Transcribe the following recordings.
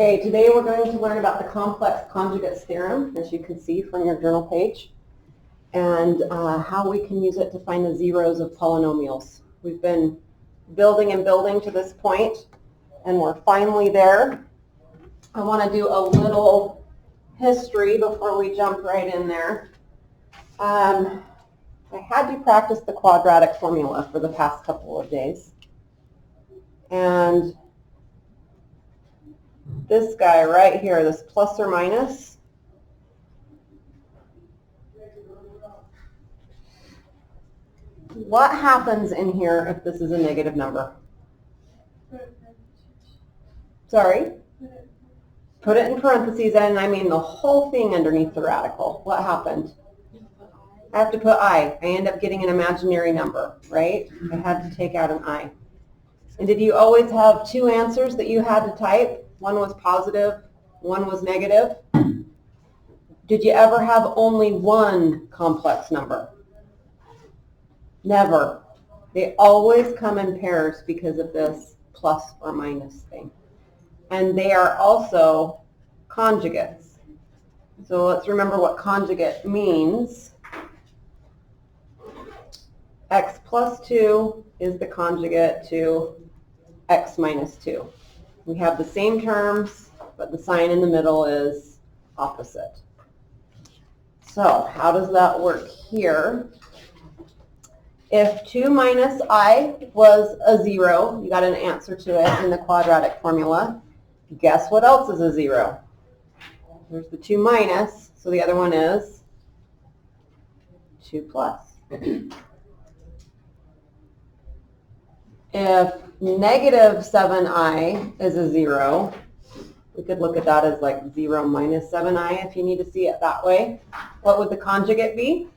Okay, today we're going to learn about the complex conjugates theorem, as you can see from your journal page, and how we can use it to find the zeros of polynomials. We've been building and building to this point, and we're finally there. I want to do a little history before we jump right in there. I had you practice the quadratic formula for the past couple of days, and this guy right here, this plus or minus, what happens in here if this is a negative number? Sorry? Put it in parentheses, and I mean the whole thing underneath the radical. What happened? I have to put I. I end up getting an imaginary number, right? I had to take out an I. And did you always have two answers that you had to type? One was positive, one was negative. Did you ever have only one complex number? Never. They always come in pairs because of this plus or minus thing. And they are also conjugates. So let's remember what conjugate means. X plus 2 is the conjugate to x minus 2. We have the same terms, but the sign in the middle is opposite. So how does that work here? If 2 minus I was a 0, you got an answer to it in the quadratic formula. Guess what else is a 0? There's the 2 minus, so the other one is 2 plus. If negative 7i is a 0, we could look at that as like 0 minus 7i if you need to see it that way. What would the conjugate be?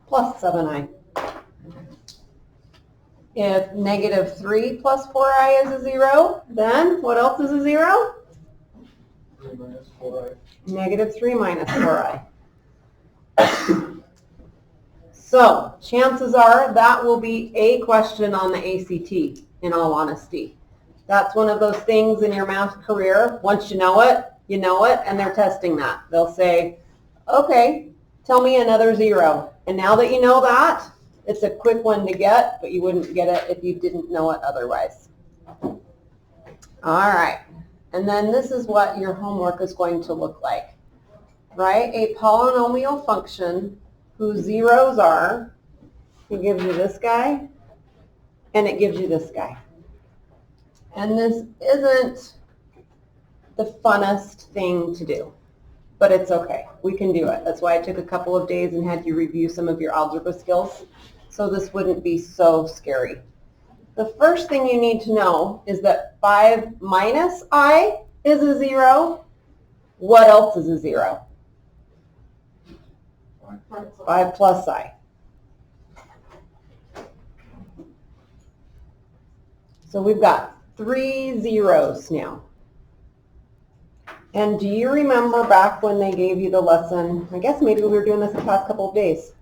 Plus 7i. If negative 3 plus 4i is a 0, then what else is a 0? 3 minus 4i. Negative 3 minus 4i. So chances are that will be a question on the ACT, in all honesty. That's one of those things in your math career. Once you know it, and they're testing that. They'll say, okay, tell me another 0. And now that you know that, it's a quick one to get, but you wouldn't get it if you didn't know it otherwise. All right. And then this is what your homework is going to look like. Write a polynomial function whose zeros are, it gives you this guy, and it gives you this guy. And this isn't the funnest thing to do, but it's okay. We can do it. That's why I took a couple of days and had you review some of your algebra skills, so this wouldn't be so scary. The first thing you need to know is that 5 minus I is a 0. What else is a 0? 5 plus I. So we've got 3 zeros now. And do you remember back when they gave you the lesson, I guess maybe we were doing this the past couple of days.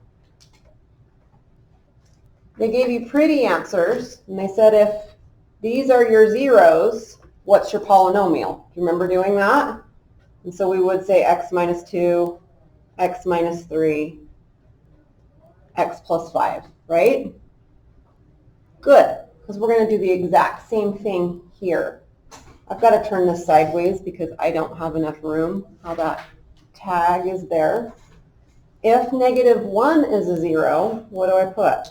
They gave you pretty answers, and they said if these are your zeros, what's your polynomial? Do you remember doing that? And so we would say x minus 2, x minus 3, x plus 5, right? Good, because we're going to do the exact same thing here. I've got to turn this sideways because I don't have enough room. How that tag is there. If negative 1 is a 0, what do I put?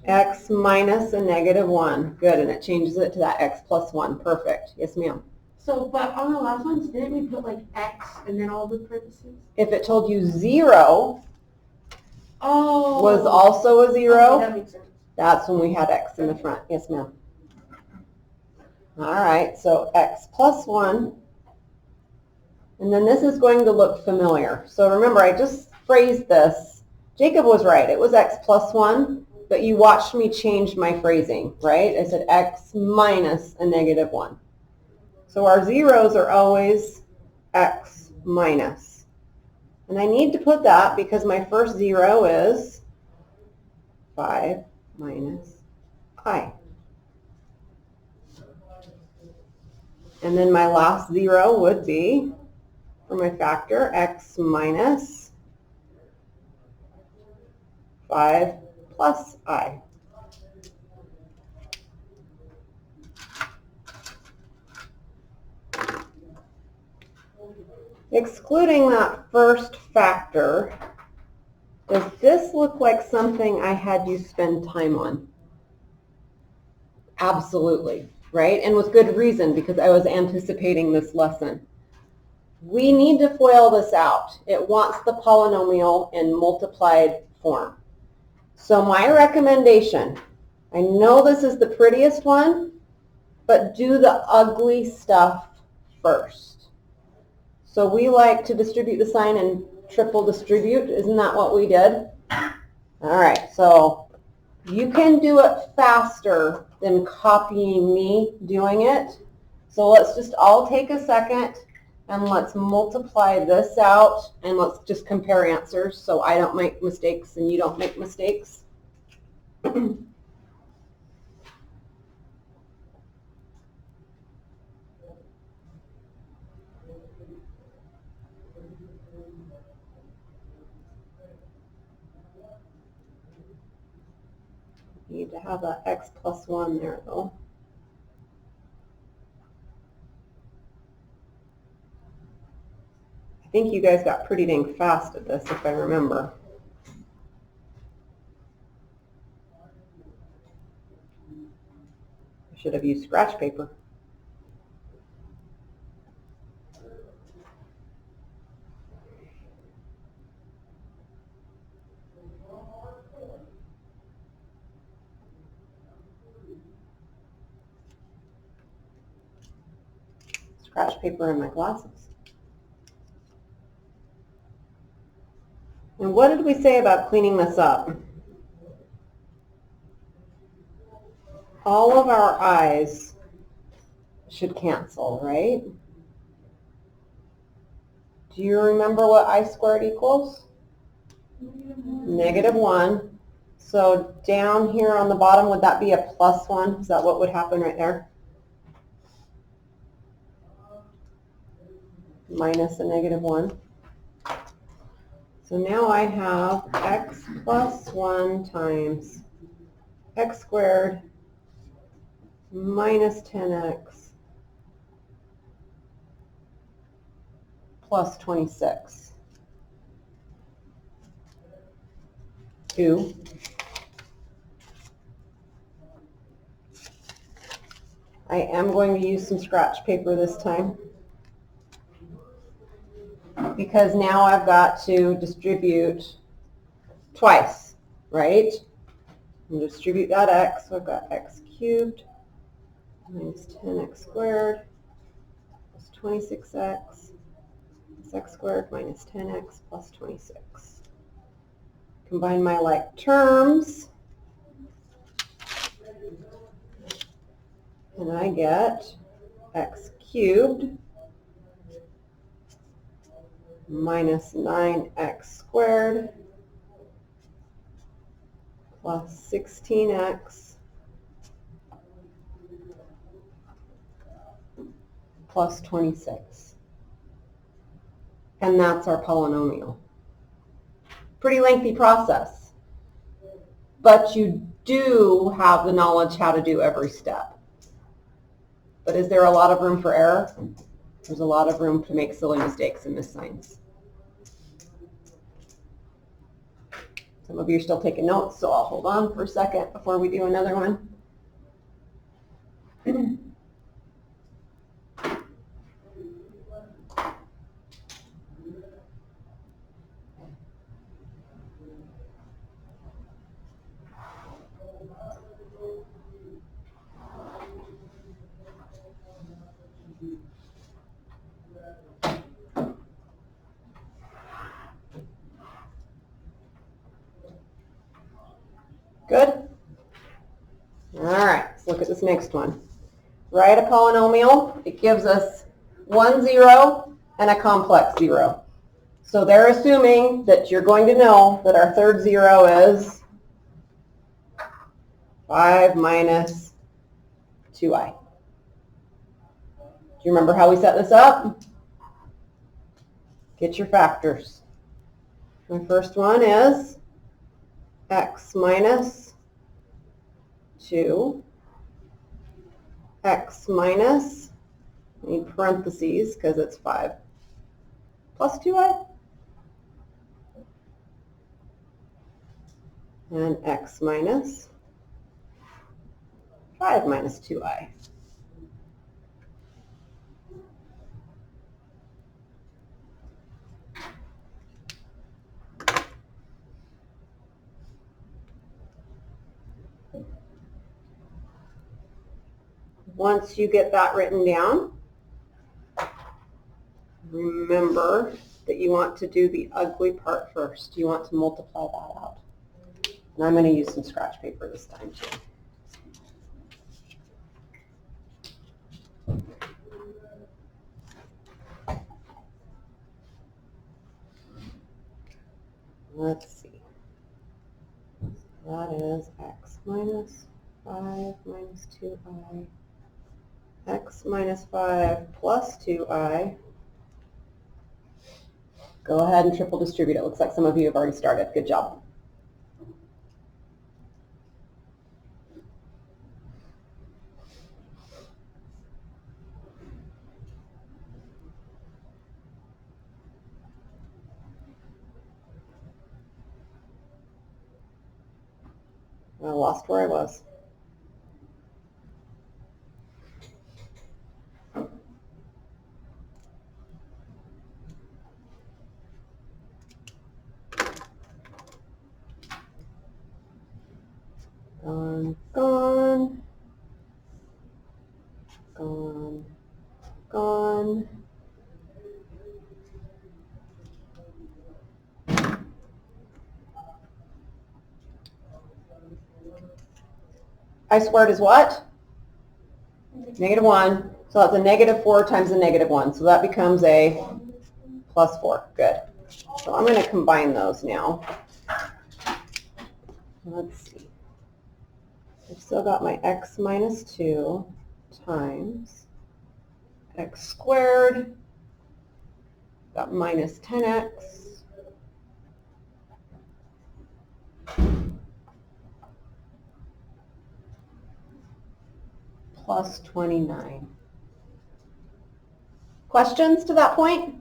X minus a negative 1. Good, and it changes it to that x plus 1. Perfect. Yes, ma'am. So, but on the last ones, didn't we put like x and then all the parentheses? If it told you 0 Oh. was also a 0, Okay, that makes sense. that's when we had x in the front. Yes, ma'am. All right, so x plus 1. And then this is going to look familiar. So remember, I just phrased this. Jacob was right. It was x plus 1, but you watched me change my phrasing, right? I said x minus a negative 1. So our zeros are always x minus. And I need to put that because my first 0 is 5 minus I. And then my last 0 would be, for my factor, x minus 5 plus I. Excluding that first factor, does this look like something I had you spend time on? Absolutely, right? And with good reason, because I was anticipating this lesson. We need to FOIL this out. It wants the polynomial in multiplied form. So my recommendation, I know this is the prettiest one, but do the ugly stuff first. So we like to distribute the sign and triple distribute. Isn't that what we did? All right, so you can do it faster than copying me doing it. So let's just all take a second and let's multiply this out and let's just compare answers so I don't make mistakes and you don't make mistakes. Need to have that x plus 1 there though. I think you guys got pretty dang fast at this if I remember. I should have used scratch paper. Scratch paper in my glasses. And what did we say about cleaning this up? All of our i's should cancel, right? Do you remember what I squared equals? -1. So down here on the bottom, would that be a plus 1? Is that what would happen right there? Minus a -1. So now I have x plus 1 times x squared minus 10x plus 26. 2. I am going to use some scratch paper this time, because now I've got to distribute twice, right? And distribute that x, so I've got x cubed minus 10x squared plus 26x plus x squared minus 10x plus 26. Combine my like terms, and I get x cubed minus 9x squared plus 16x plus 26. And that's our polynomial. Pretty lengthy process, but you do have the knowledge how to do every step. But is there a lot of room for error? There's a lot of room to make silly mistakes and miss signs. Some of you are still taking notes, so I'll hold on for a second before we do another one. Good? All right, let's look at this next one. Write a polynomial. It gives us 1 0 and a complex 0. So they're assuming that you're going to know that our third 0 is 5 minus 2i. you remember how we set this up? Get your factors. My first one is x minus 2, x minus, I need parentheses because it's 5, plus 2i, and x minus 5 minus 2i. Once you get that written down, remember that you want to do the ugly part first. You want to multiply that out. And I'm going to use some scratch paper this time too. Let's see. That is x minus 5 minus 2i, x minus 5 plus 2i. Go ahead and triple distribute. It looks like some of you have already started. Good job. I lost where I was. Gone, gone, gone, gone. I squared is what? Negative 1. So that's a negative 4 times a negative 1. So that becomes a plus 4. Good. So I'm going to combine those now. Let's see. I've still got my x minus 2 times x squared. Got minus 10x. Plus 29. Questions to that point?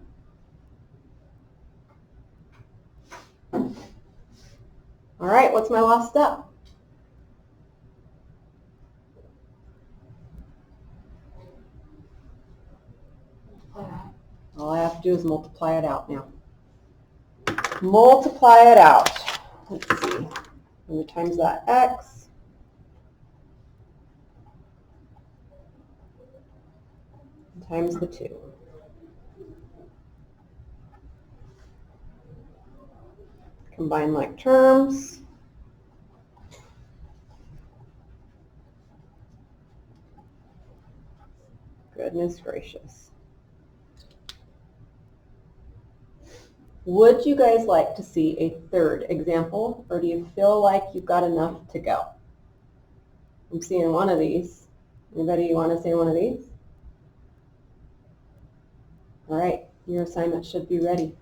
All right, what's my last step? All I have to do is multiply it out now. Multiply it out. Let's see. I'm going to times that x. Times the 2. Combine like terms. Goodness gracious. Would you guys like to see a third example, or do you feel like you've got enough to go? I'm seeing one of these. Anybody want to see one of these? All right, your assignment should be ready.